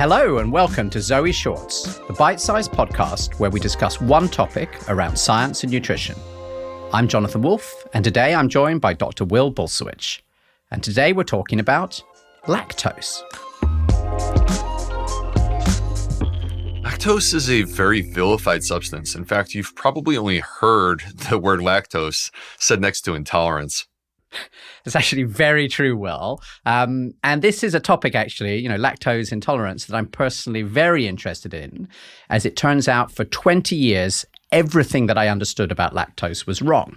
Hello and welcome to ZOE Shorts, the bite-sized podcast where we discuss one topic around science and nutrition. I'm Jonathan Wolfe, and today I'm joined by Dr. Will Bulsiewicz. And today we're talking about lactose. Lactose is a very vilified substance. In fact, you've probably only heard the word lactose said next to intolerance. It's actually very true, Will. And this is a topic, actually, lactose intolerance, that I'm personally very interested in. As it turns out, for 20 years, everything that I understood about lactose was wrong.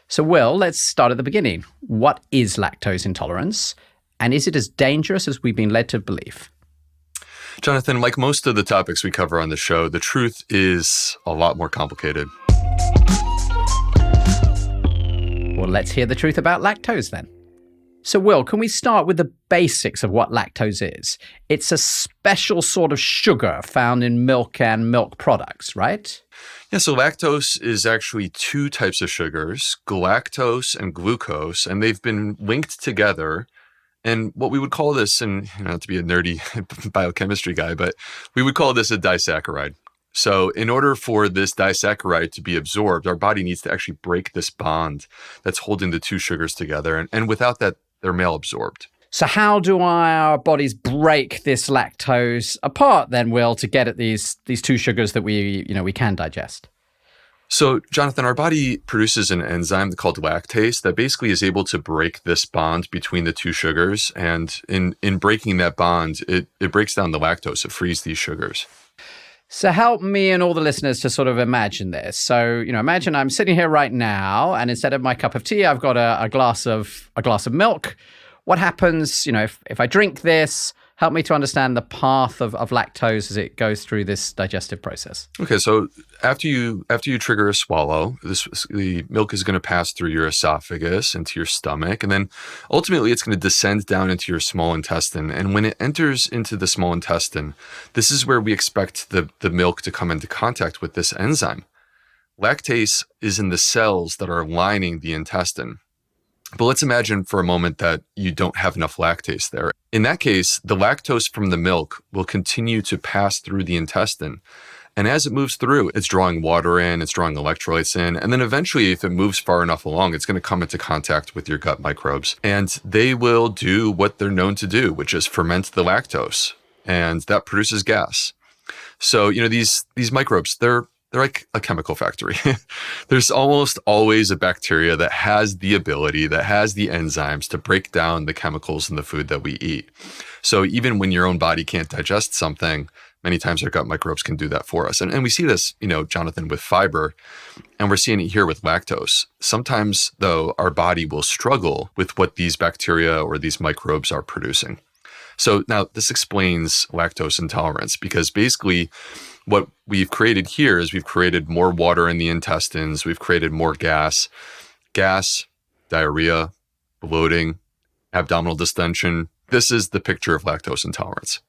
So, Will, let's start at the beginning. What is lactose intolerance? And is it as dangerous as we've been led to believe? Jonathan, like most of the topics we cover on the show, the truth is a lot more complicated. Well, let's hear the truth about lactose then. So, Will, can we start with the basics of what lactose is? It's a special sort of sugar found in milk and milk products, right? Yeah, so lactose is actually two types of sugars, galactose and glucose, and they've been linked together. And what we would call this, and not to be a nerdy biochemistry guy, but we would call this a disaccharide. So in order for this disaccharide to be absorbed, our body needs to actually break this bond that's holding the two sugars together. And without that, they're malabsorbed. So how do our bodies break this lactose apart then, Will, to get at these two sugars that we can digest? So, Jonathan, our body produces an enzyme called lactase that basically is able to break this bond between the two sugars. And in breaking that bond, it breaks down the lactose. It frees these sugars. So help me and all the listeners to sort of imagine this. So, imagine I'm sitting here right now, and instead of my cup of tea, I've got a glass of milk. What happens, if I drink this? Help me to understand the path of lactose as it goes through this digestive process. Okay, so after you trigger a swallow, the milk is going to pass through your esophagus into your stomach, and then ultimately it's going to descend down into your small intestine. And when it enters into the small intestine, this is where we expect the milk to come into contact with this enzyme. Lactase is in the cells that are lining the intestine. But let's imagine for a moment that you don't have enough lactase there. In that case, the lactose from the milk will continue to pass through the intestine. And as it moves through, it's drawing water in, it's drawing electrolytes in. And then eventually, if it moves far enough along, it's going to come into contact with your gut microbes. And they will do what they're known to do, which is ferment the lactose. And that produces gas. So, these microbes, they're like a chemical factory. There's almost always a bacteria that has the ability, that has the enzymes to break down the chemicals in the food that we eat. So even when your own body can't digest something, many times our gut microbes can do that for us. And we see this, Jonathan, with fiber, and we're seeing it here with lactose. Sometimes, though, our body will struggle with what these bacteria or these microbes are producing. So now this explains lactose intolerance, because basically what we've created here is we've created more water in the intestines, we've created more gas, diarrhea, bloating, abdominal distension. This is the picture of lactose intolerance.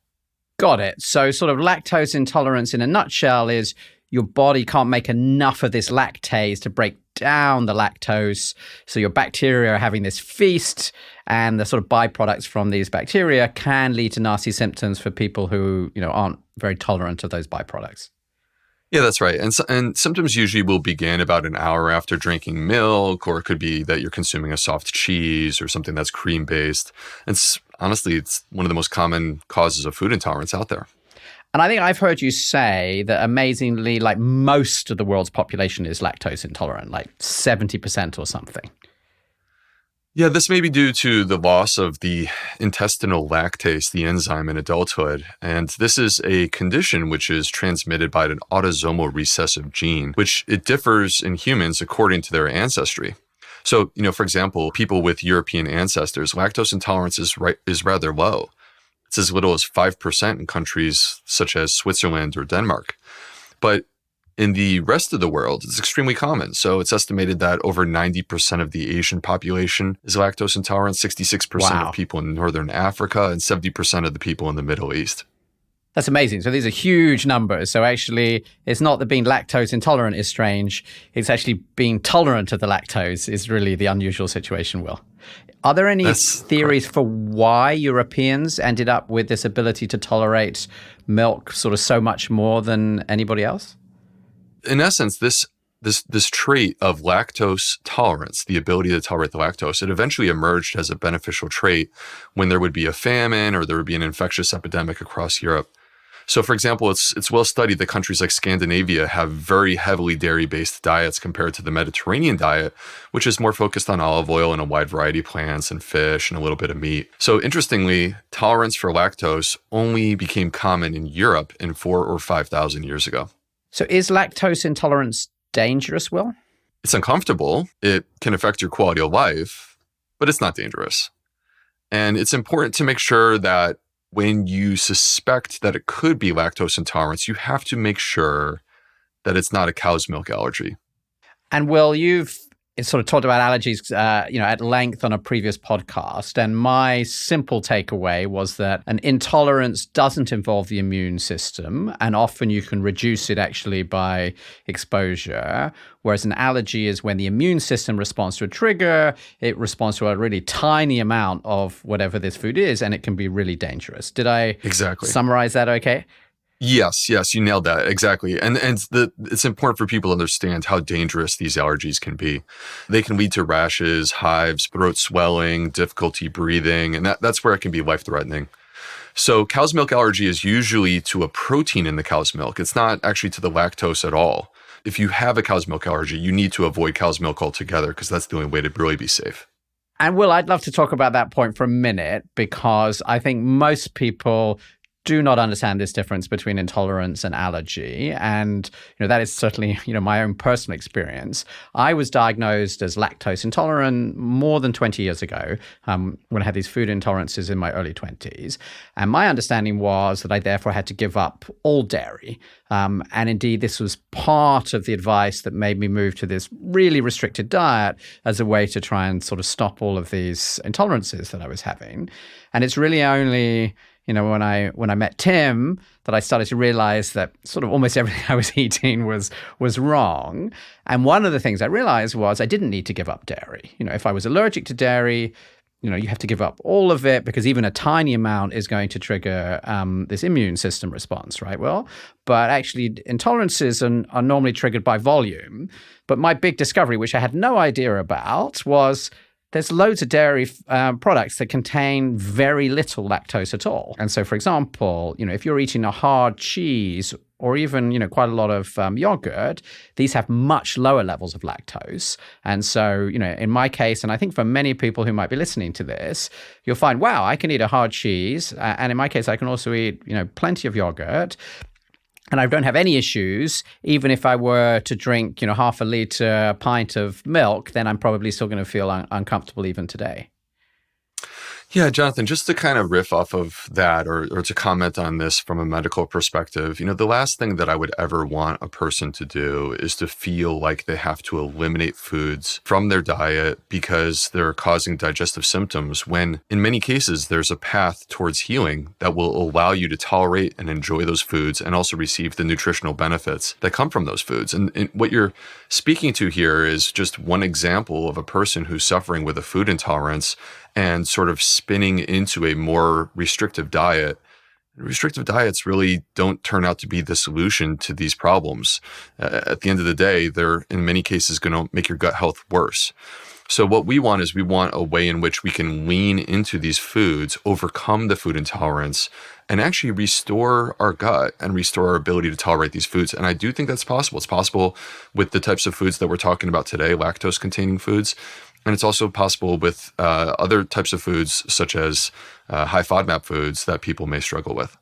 Got it. So sort of lactose intolerance in a nutshell is your body can't make enough of this lactase to break down the lactose. So your bacteria are having this feast, and the sort of byproducts from these bacteria can lead to nasty symptoms for people who, aren't very tolerant of those byproducts. Yeah, that's right. And symptoms usually will begin about an hour after drinking milk, or it could be that you're consuming a soft cheese or something that's cream-based. And honestly, it's one of the most common causes of food intolerance out there. And I think I've heard you say that amazingly, like most of the world's population is lactose intolerant, like 70% or something. Yeah, this may be due to the loss of the intestinal lactase, the enzyme, in adulthood. And this is a condition which is transmitted by an autosomal recessive gene, which it differs in humans according to their ancestry. So, for example, people with European ancestors, lactose intolerance is rather low. It's as little as 5% in countries such as Switzerland or Denmark. But in the rest of the world, it's extremely common. So it's estimated that over 90% of the Asian population is lactose intolerant, 66% Wow. of people in Northern Africa, and 70% of the people in the Middle East. That's amazing. So these are huge numbers. So actually, it's not that being lactose intolerant is strange. It's actually being tolerant of the lactose is really the unusual situation, Will. Are there any theories for why Europeans ended up with this ability to tolerate milk sort of so much more than anybody else? In essence, this trait of lactose tolerance, the ability to tolerate the lactose, it eventually emerged as a beneficial trait when there would be a famine or there would be an infectious epidemic across Europe. So, for example, it's well studied that countries like Scandinavia have very heavily dairy-based diets compared to the Mediterranean diet, which is more focused on olive oil and a wide variety of plants and fish and a little bit of meat. So, interestingly, tolerance for lactose only became common in Europe in 4,000 or 5,000 years ago. So, is lactose intolerance dangerous, Will? It's uncomfortable. It can affect your quality of life, but it's not dangerous. And it's important to make sure that when you suspect that it could be lactose intolerance, you have to make sure that it's not a cow's milk allergy. And Will, you've sort of talked about allergies, at length on a previous podcast. And my simple takeaway was that an intolerance doesn't involve the immune system, and often you can reduce it actually by exposure. Whereas an allergy is when the immune system responds to a trigger, it responds to a really tiny amount of whatever this food is, and it can be really dangerous. Did I summarize that okay? Yes, you nailed that. Exactly. And it's important for people to understand how dangerous these allergies can be. They can lead to rashes, hives, throat swelling, difficulty breathing, and that's where it can be life-threatening. So cow's milk allergy is usually to a protein in the cow's milk. It's not actually to the lactose at all. If you have a cow's milk allergy, you need to avoid cow's milk altogether because that's the only way to really be safe. And Will, I'd love to talk about that point for a minute because I think most people do not understand this difference between intolerance and allergy. And, that is certainly, my own personal experience. I was diagnosed as lactose intolerant more than 20 years ago when I had these food intolerances in my early 20s. And my understanding was that I therefore had to give up all dairy. And indeed, this was part of the advice that made me move to this really restricted diet as a way to try and sort of stop all of these intolerances that I was having. And it's really only when I met Tim, that I started to realize that sort of almost everything I was eating was wrong. And one of the things I realized was I didn't need to give up dairy. If I was allergic to dairy, you have to give up all of it because even a tiny amount is going to trigger this immune system response, right? Well, but actually intolerances are normally triggered by volume. But my big discovery, which I had no idea about, was there's loads of dairy products that contain very little lactose at all. And so, for example, if you're eating a hard cheese or even, quite a lot of yogurt, these have much lower levels of lactose. And so, in my case, and I think for many people who might be listening to this, you'll find, wow, I can eat a hard cheese. And in my case, I can also eat, plenty of yogurt. And I don't have any issues, even if I were to drink, half a liter pint of milk, then I'm probably still going to feel uncomfortable even today. Yeah, Jonathan, just to kind of riff off of that or to comment on this from a medical perspective, the last thing that I would ever want a person to do is to feel like they have to eliminate foods from their diet because they're causing digestive symptoms when in many cases there's a path towards healing that will allow you to tolerate and enjoy those foods and also receive the nutritional benefits that come from those foods. And what you're speaking to here is just one example of a person who's suffering with a food intolerance and sort of spinning into a more restrictive diet. Restrictive diets really don't turn out to be the solution to these problems. At the end of the day, they're in many cases going to make your gut health worse. So what we want is we want a way in which we can lean into these foods, overcome the food intolerance, and actually restore our gut and restore our ability to tolerate these foods. And I do think that's possible. It's possible with the types of foods that we're talking about today, lactose-containing foods. And it's also possible with other types of foods, such as high FODMAP foods that people may struggle with.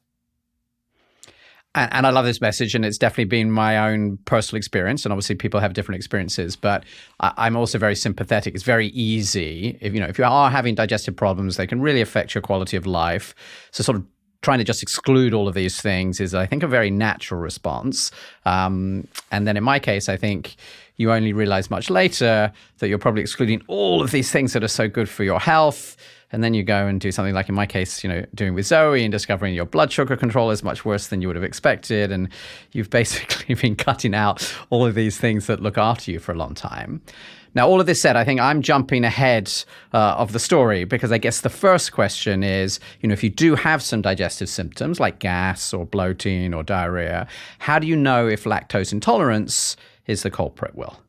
And I love this message, and it's definitely been my own personal experience. And obviously, people have different experiences, but I'm also very sympathetic. It's very easy if you are having digestive problems, they can really affect your quality of life. So, sort of trying to just exclude all of these things is, I think, a very natural response. And then in my case, I think you only realize much later that you're probably excluding all of these things that are so good for your health. And then you go and do something like, in my case, doing with ZOE and discovering your blood sugar control is much worse than you would have expected. And you've basically been cutting out all of these things that look after you for a long time. Now, all of this said, I think I'm jumping ahead of the story, because I guess the first question is, if you do have some digestive symptoms like gas or bloating or diarrhea, how do you know if lactose intolerance is the culprit, Will?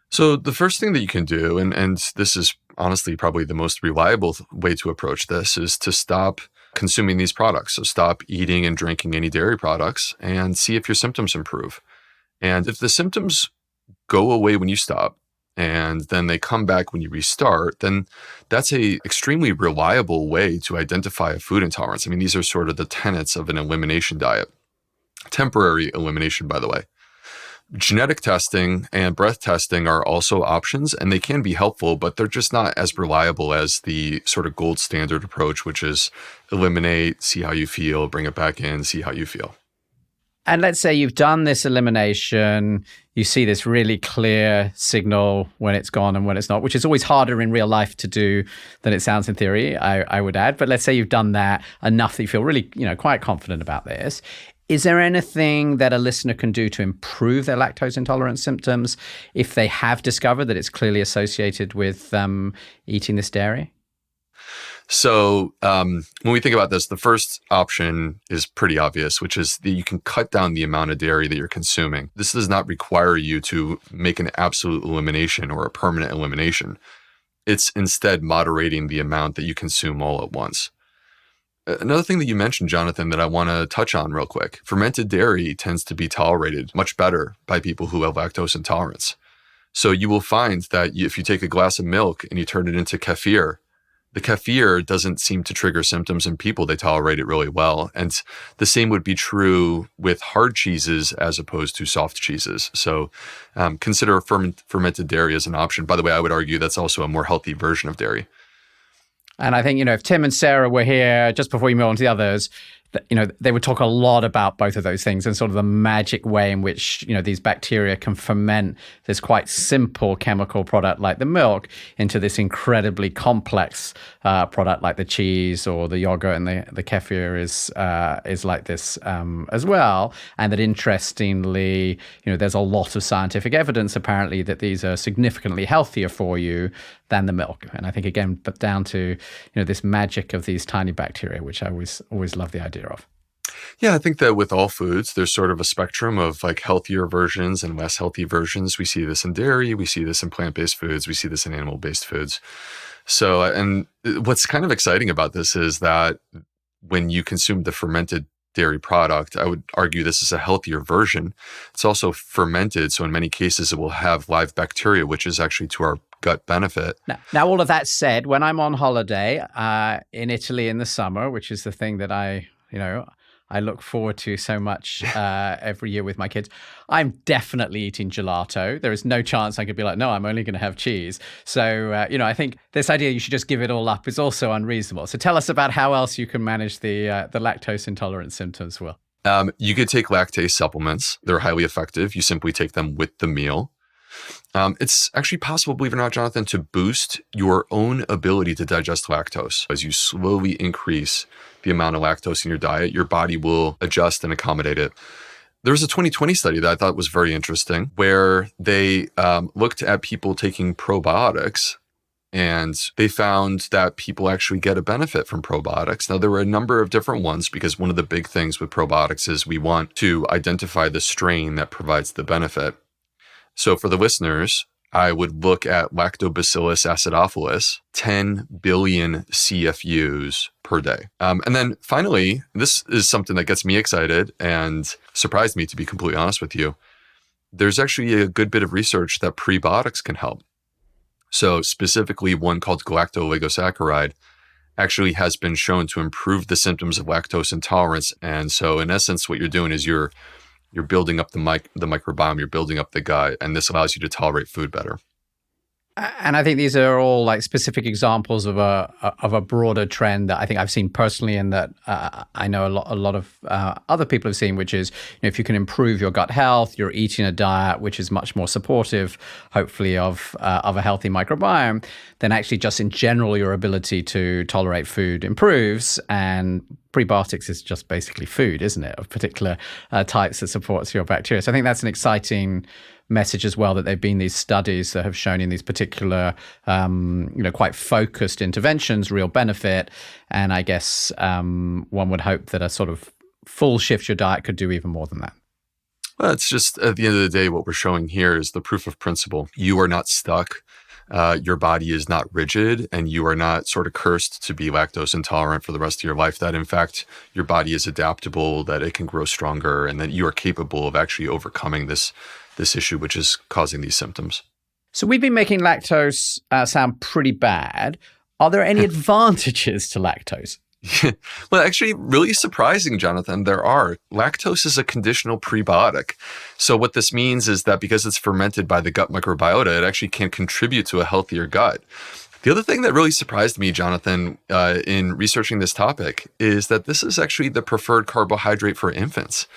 So the first thing that you can do, and this is honestly probably the most reliable way to approach this, is to stop consuming these products. So stop eating and drinking any dairy products and see if your symptoms improve. And if the symptoms go away when you stop, and then they come back when you restart, then that's a extremely reliable way to identify a food intolerance. I mean, these are sort of the tenets of an elimination diet. Temporary elimination, by the way. Genetic testing and breath testing are also options, and they can be helpful, but they're just not as reliable as the sort of gold standard approach, which is eliminate, see how you feel, bring it back in, see how you feel. And let's say you've done this elimination, you see this really clear signal when it's gone and when it's not, which is always harder in real life to do than it sounds in theory, I would add. But let's say you've done that enough that you feel really, quite confident about this. Is there anything that a listener can do to improve their lactose intolerance symptoms if they have discovered that it's clearly associated with eating this dairy? So when we think about this, the first option is pretty obvious, which is that you can cut down the amount of dairy that you're consuming. This does not require you to make an absolute elimination or a permanent elimination. It's instead moderating the amount that you consume all at once. Another thing that you mentioned, Jonathan, that I want to touch on real quick, fermented dairy tends to be tolerated much better by people who have lactose intolerance. So you will find that if you take a glass of milk and you turn it into kefir, the kefir doesn't seem to trigger symptoms in people. They tolerate it really well. And the same would be true with hard cheeses as opposed to soft cheeses. So consider fermented dairy as an option. By the way, I would argue that's also a more healthy version of dairy. And I think, if Tim and Sarah were here just before we move on to the others, they would talk a lot about both of those things and sort of the magic way in which, these bacteria can ferment this quite simple chemical product like the milk into this incredibly complex product like the cheese or the yogurt, and the kefir is like this as well. And that interestingly, there's a lot of scientific evidence apparently that these are significantly healthier for you than the milk. And I think, again, but down to, this magic of these tiny bacteria, which I always love the idea of. Yeah, I think that with all foods, there's sort of a spectrum of like healthier versions and less healthy versions. We see this in dairy, we see this in plant-based foods, we see this in animal-based foods. So, and what's kind of exciting about this is that when you consume the fermented dairy product, I would argue this is a healthier version. It's also fermented, so in many cases it will have live bacteria, which is actually to our gut benefit. Now, all of that said, when I'm on holiday in Italy in the summer, which is the thing that I look forward to so much every year with my kids, I'm definitely eating gelato. There is no chance I could be like, no, I'm only going to have cheese. So, I think this idea you should just give it all up is also unreasonable. So tell us about how else you can manage the lactose intolerance symptoms, Will. You could take lactase supplements. They're highly effective. You simply take them with the meal. It's actually possible, believe it or not, Jonathan, to boost your own ability to digest lactose. As you slowly increase the amount of lactose in your diet, your body will adjust and accommodate it. There was a 2020 study that I thought was very interesting where they looked at people taking probiotics, and they found that people actually get a benefit from probiotics. Now, there were a number of different ones because one of the big things with probiotics is we want to identify the strain that provides the benefit. So for the listeners, I would look at Lactobacillus acidophilus, 10 billion CFUs per day. And then finally, this is something that gets me excited and surprised me, to be completely honest with you. There's actually a good bit of research that prebiotics can help. So specifically one called galacto-oligosaccharide actually has been shown to improve the symptoms of lactose intolerance. And so in essence, what you're doing is you're building up the microbiome, you're building up the gut, and this allows you to tolerate food better. And I think these are all like specific examples of a broader trend that I think I've seen personally, and that I know a lot of other people have seen, which is, if you can improve your gut health, you're eating a diet which is much more supportive, hopefully, of a healthy microbiome, then actually just in general your ability to tolerate food improves. And prebiotics is just basically food, isn't it, of particular types that supports your bacteria. So I think that's an exciting message as well, that there've been these studies that have shown in these particular, quite focused interventions, real benefit. And I guess one would hope that a sort of full shift your diet could do even more than that. Well, it's just, at the end of the day, what we're showing here is the proof of principle. You are not stuck. Your body is not rigid, and you are not sort of cursed to be lactose intolerant for the rest of your life. That, in fact, your body is adaptable, that it can grow stronger, and that you are capable of actually overcoming this issue, which is causing these symptoms. So we've been making lactose sound pretty bad. Are there any advantages to lactose? Well, actually, really surprising, Jonathan, there are. Lactose is a conditional prebiotic. So what this means is that because it's fermented by the gut microbiota, it actually can contribute to a healthier gut. The other thing that really surprised me, Jonathan, in researching this topic is that this is actually the preferred carbohydrate for infants.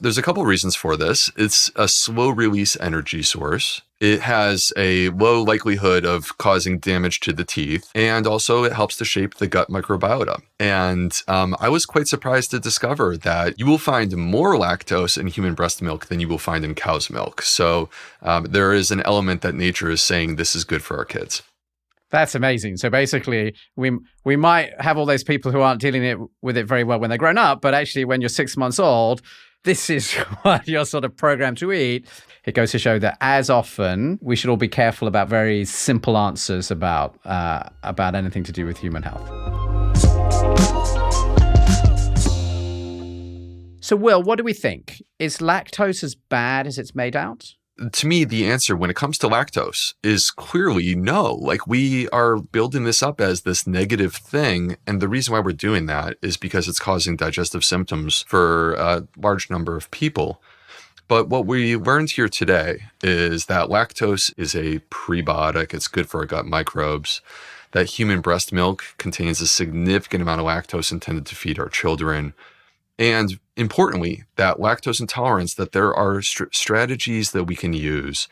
There's a couple reasons for this. It's a slow-release energy source. It has a low likelihood of causing damage to the teeth, and also it helps to shape the gut microbiota. And I was quite surprised to discover that you will find more lactose in human breast milk than you will find in cow's milk. So there is an element that nature is saying this is good for our kids. That's amazing. So basically, we might have all those people who aren't dealing with it very well when they're grown up, but actually when you're 6 months old, this is what you're sort of programmed to eat. It goes to show that as often, we should all be careful about very simple answers about anything to do with human health. So, Will, what do we think? Is lactose as bad as it's made out? To me, the answer when it comes to lactose is clearly no. Like, we are building this up as this negative thing. And the reason why we're doing that is because it's causing digestive symptoms for a large number of people. But what we learned here today is that lactose is a prebiotic. It's good for our gut microbes. That human breast milk contains a significant amount of lactose intended to feed our children. And importantly, that lactose intolerance, that there are strategies that we can use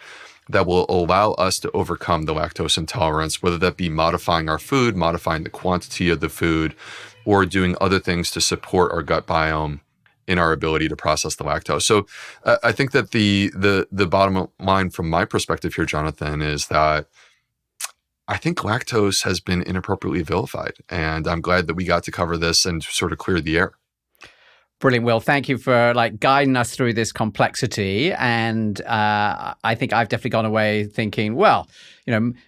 that will allow us to overcome the lactose intolerance, whether that be modifying our food, modifying the quantity of the food, or doing other things to support our gut biome in our ability to process the lactose. So I think that the bottom line from my perspective here, Jonathan, is that I think lactose has been inappropriately vilified. And I'm glad that we got to cover this and sort of clear the air. Brilliant, Will. Thank you for guiding us through this complexity. And I think I've definitely gone away thinking, well,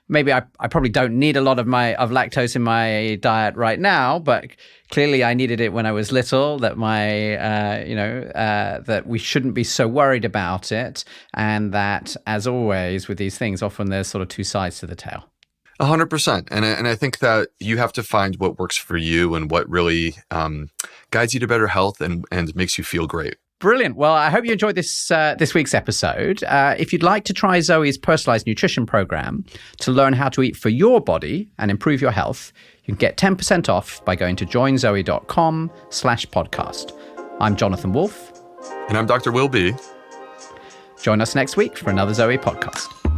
maybe I probably don't need a lot of lactose in my diet right now, but clearly I needed it when I was little. That that we shouldn't be so worried about it, and that, as always with these things, often there's sort of two sides to the tale. 100%. And I think that you have to find what works for you and what really guides you to better health and makes you feel great. Brilliant. Well, I hope you enjoyed this week's episode. If you'd like to try ZOE's personalized nutrition program to learn how to eat for your body and improve your health, you can get 10% off by going to joinzoe.com/podcast. I'm Jonathan Wolf. And I'm Dr. Will B. Join us next week for another ZOE podcast.